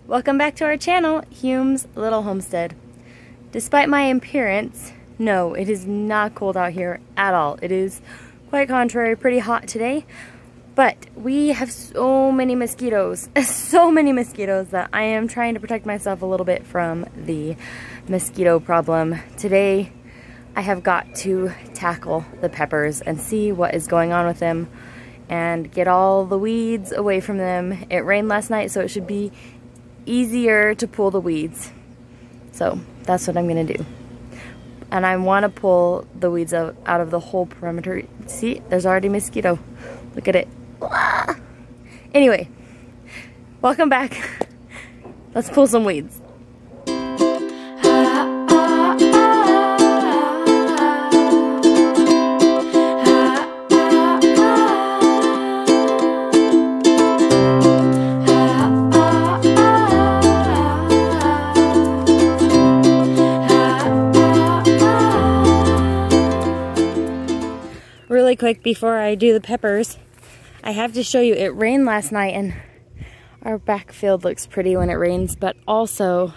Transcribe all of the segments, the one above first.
Welcome back to our channel, Hume's Little Homestead. Despite my appearance, no, it is not cold out here at all. It is quite contrary, pretty hot today, but we have so many mosquitoes, that I am trying to protect myself a little bit from the mosquito problem. Today, I have got to tackle the peppers and see what is going on with them and get all the weeds away from them. It rained last night, so it should be easier to pull the weeds. So that's what I'm gonna do. And I want to pull the weeds out of the whole perimeter. See, there's already mosquito. Look at it. Anyway, welcome back. Let's pull some weeds. Really quick before I do the peppers, I have to show you, it rained last night and our back field looks pretty when it rains, but also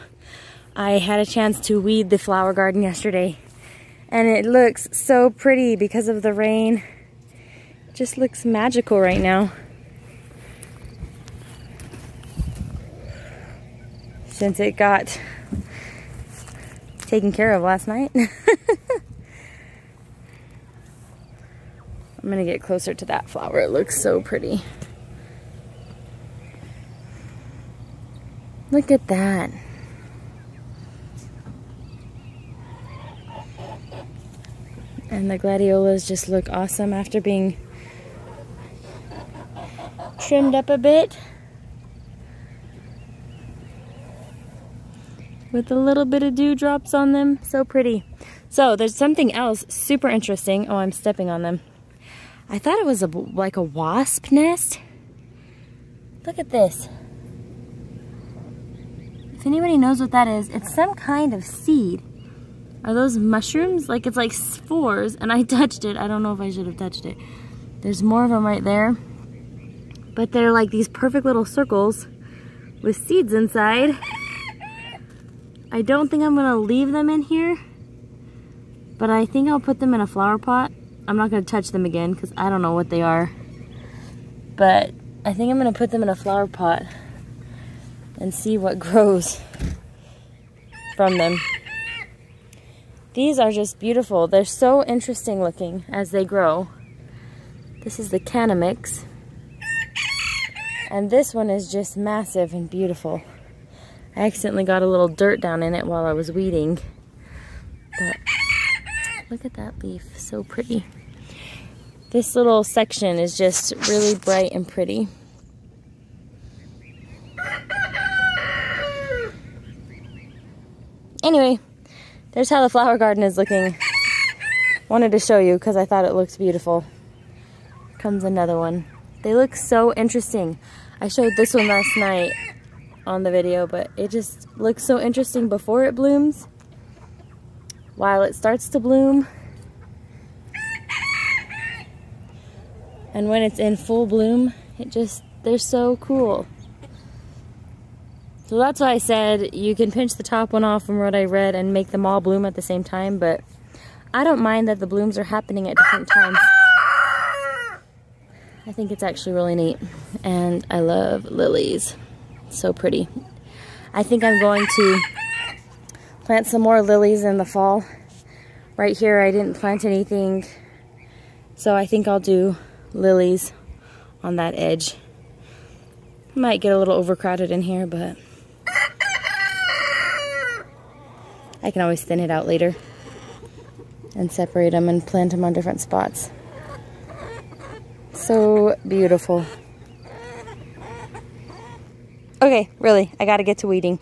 I had a chance to weed the flower garden yesterday and it looks so pretty because of the rain. It just looks magical right now. Since it got taken care of last night. I'm gonna get closer to that flower. It looks so pretty. Look at that. And the gladiolas just look awesome after being trimmed up a bit. With a little bit of dewdrops on them. So pretty. So there's something else super interesting. Oh, I'm stepping on them. I thought it was like a wasp nest. Look at this. If anybody knows what that is, it's some kind of seed. Are those mushrooms? Like, it's like spores, and I touched it. I don't know if I should have touched it. There's more of them right there. But they're like these perfect little circles with seeds inside. I don't think I'm gonna leave them in here, but I think I'll put them in a flower pot. I'm not going to touch them again because I don't know what they are. But I think I'm going to put them in a flower pot and see what grows from them. These are just beautiful. They're so interesting looking as they grow. This is the Canamix. And this one is just massive and beautiful. I accidentally got a little dirt down in it while I was weeding. But look at that leaf, so pretty. This little section is just really bright and pretty. Anyway, there's how the flower garden is looking. Wanted to show you because I thought it looked beautiful. Comes another one. They look so interesting. I showed this one last night on the video, but it just looks so interesting before it blooms. While it starts to bloom, and when it's in full bloom, they're so cool. So that's why I said you can pinch the top one off from what I read and make them all bloom at the same time, but I don't mind that the blooms are happening at different times. I think it's actually really neat, and I love lilies. So pretty. I think I'm going to plant some more lilies in the fall. Right here I didn't plant anything, so I think I'll do lilies on that edge. Might get a little overcrowded in here, but I can always thin it out later and separate them and plant them on different spots. So beautiful. Okay, really, I gotta get to weeding.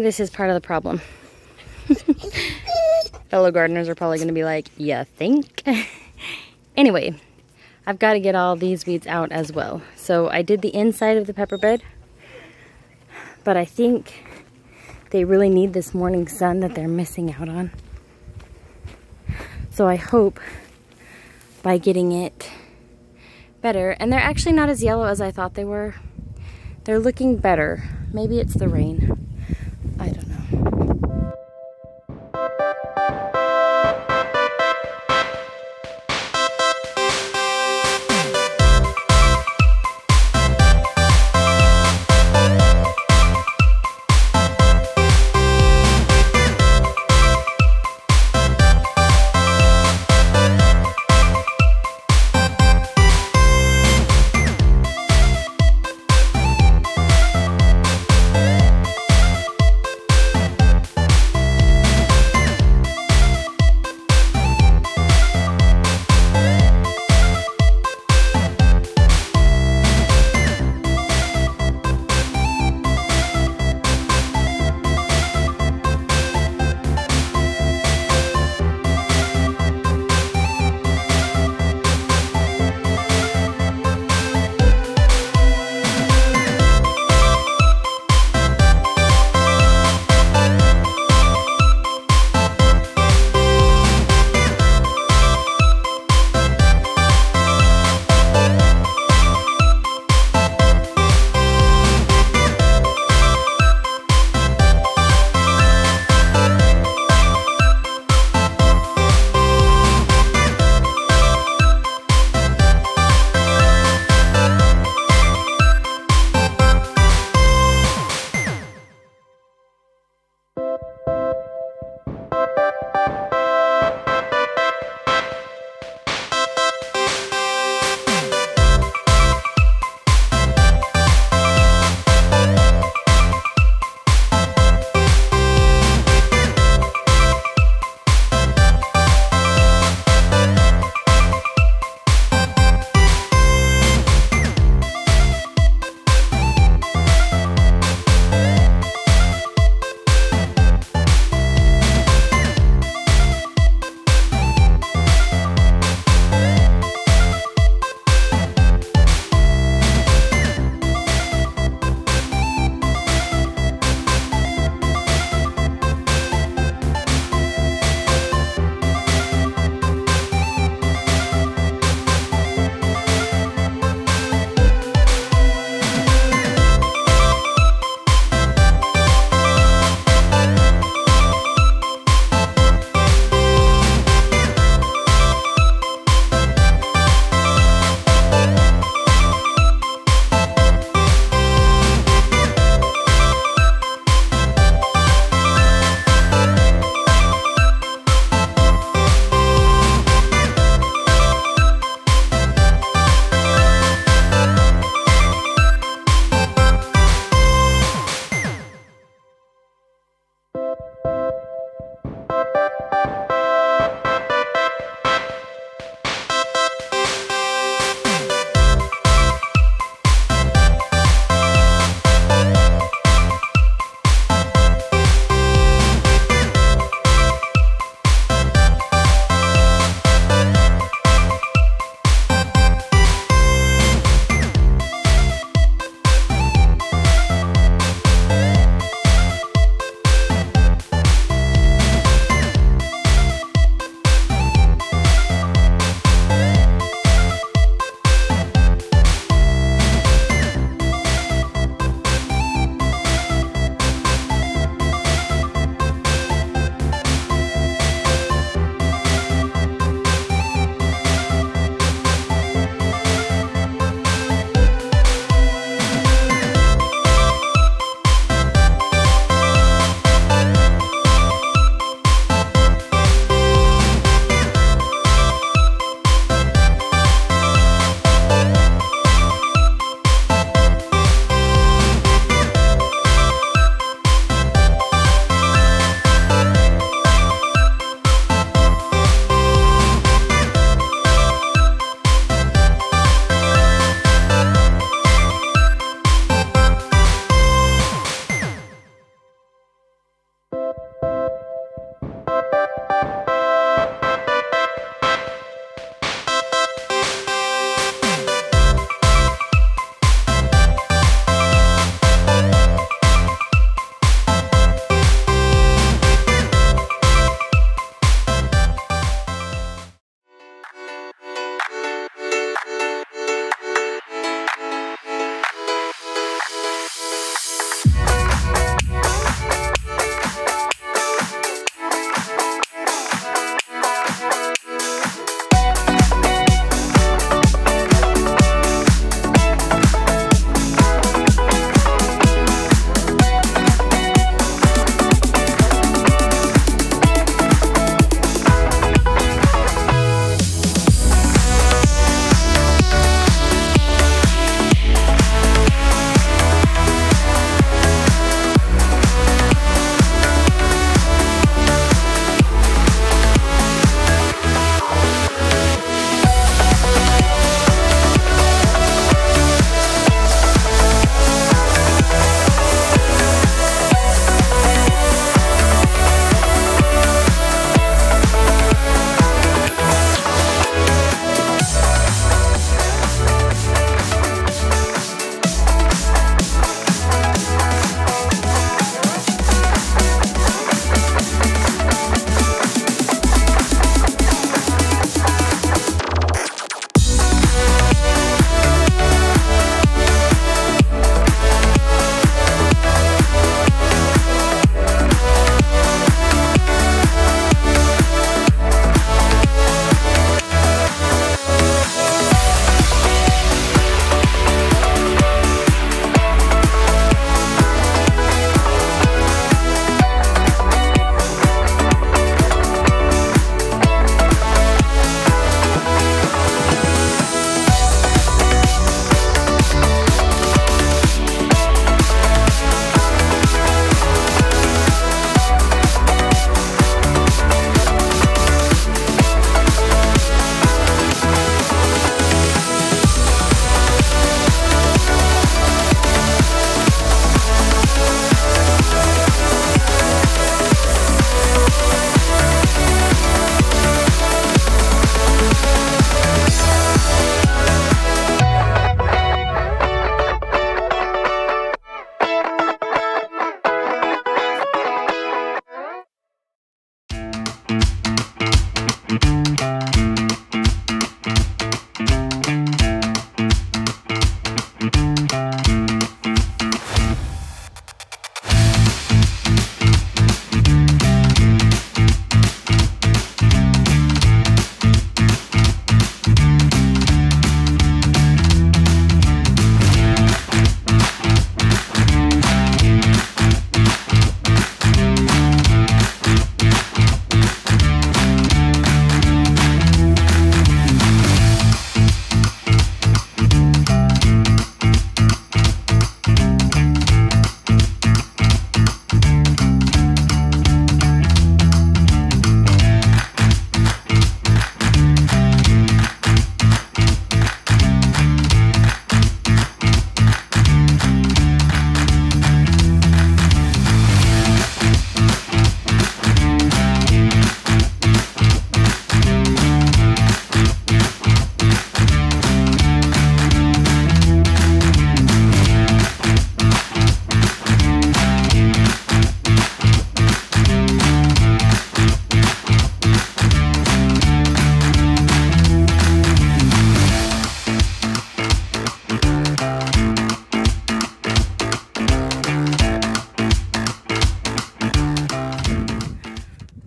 think this is part of the problem. Fellow gardeners are probably going to be like, "You think?" Anyway, I've got to get all these weeds out as well. So I did the inside of the pepper bed, but I think they really need this morning sun that they're missing out on. So I hope by getting it better, and they're actually not as yellow as I thought they were. They're looking better. Maybe it's the rain. I don't know.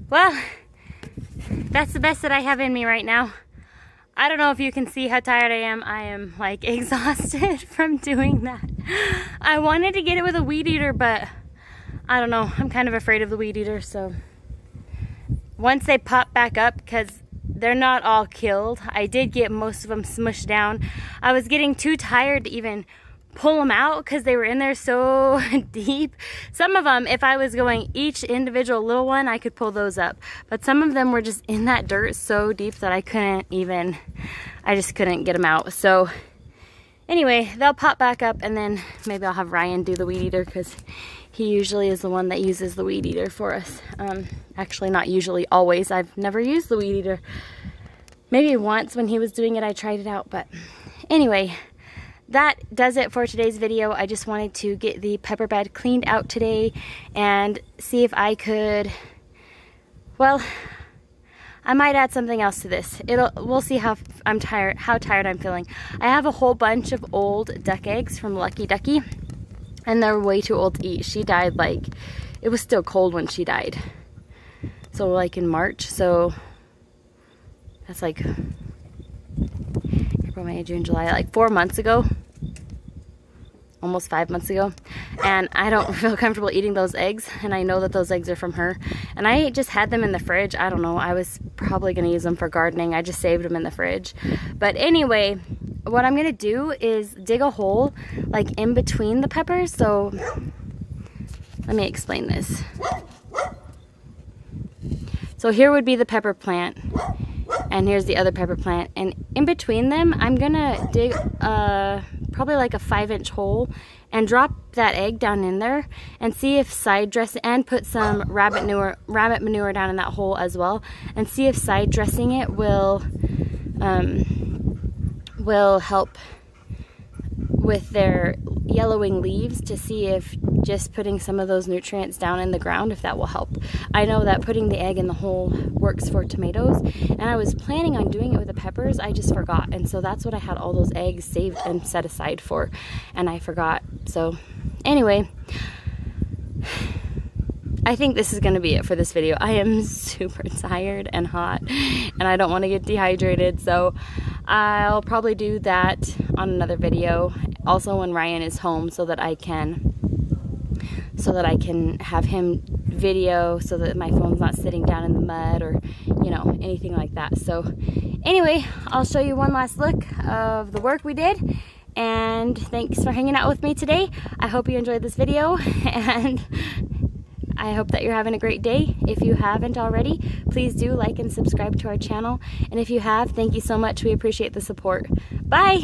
Well, that's the best that I have in me right now. I don't know if you can see how tired I am. I am like exhausted from doing that. I wanted to get it with a weed eater, but I don't know. I'm kind of afraid of the weed eater, so once they pop back up, because they're not all killed, I did get most of them smushed down. I was getting too tired to even pull them out because they were in there so deep. Some of them, if I was going each individual little one, I could pull those up. But some of them were just in that dirt so deep that I just couldn't get them out. So anyway, they'll pop back up, and then maybe I'll have Ryan do the weed eater because he usually is the one that uses the weed eater for us. Actually, not usually, always. I've never used the weed eater. Maybe once when he was doing it, I tried it out. But anyway, that does it for today's video. I just wanted to get the pepper bed cleaned out today and see if I could, well, I might add something else to this. We'll see how tired I'm feeling. I have a whole bunch of old duck eggs from Lucky Ducky, and they're way too old to eat. She died like, it was still cold when she died. So like in March, so that's like April, May, June, July, like 4 months ago, almost 5 months ago, and I don't feel comfortable eating those eggs, and I know that those eggs are from her, and I just had them in the fridge. I don't know, I was probably going to use them for gardening. I just saved them in the fridge. But anyway, what I'm going to do is dig a hole like in between the peppers. So let me explain this. So here would be the pepper plant, and here's the other pepper plant, and in between them I'm gonna dig probably like a 5-inch hole and drop that egg down in there and see if side dressing, and put some rabbit manure down in that hole as well, and see if side dressing it will help with their yellowing leaves, to see if just putting some of those nutrients down in the ground, if that will help. I know that putting the egg in the hole works for tomatoes, and I was planning on doing it with the peppers. I just forgot, and so that's what I had all those eggs saved and set aside for, and I forgot. So anyway, I think this is going to be it for this video. I am super tired and hot, and I don't want to get dehydrated, so I'll probably do that on another video, also when Ryan is home, so that I can have him video, so that my phone's not sitting down in the mud or, you know, anything like that. So anyway, I'll show you one last look of the work we did, and thanks for hanging out with me today. I hope you enjoyed this video, and I hope that you're having a great day. If you haven't already, please do like and subscribe to our channel. And if you have, thank you so much. We appreciate the support. Bye!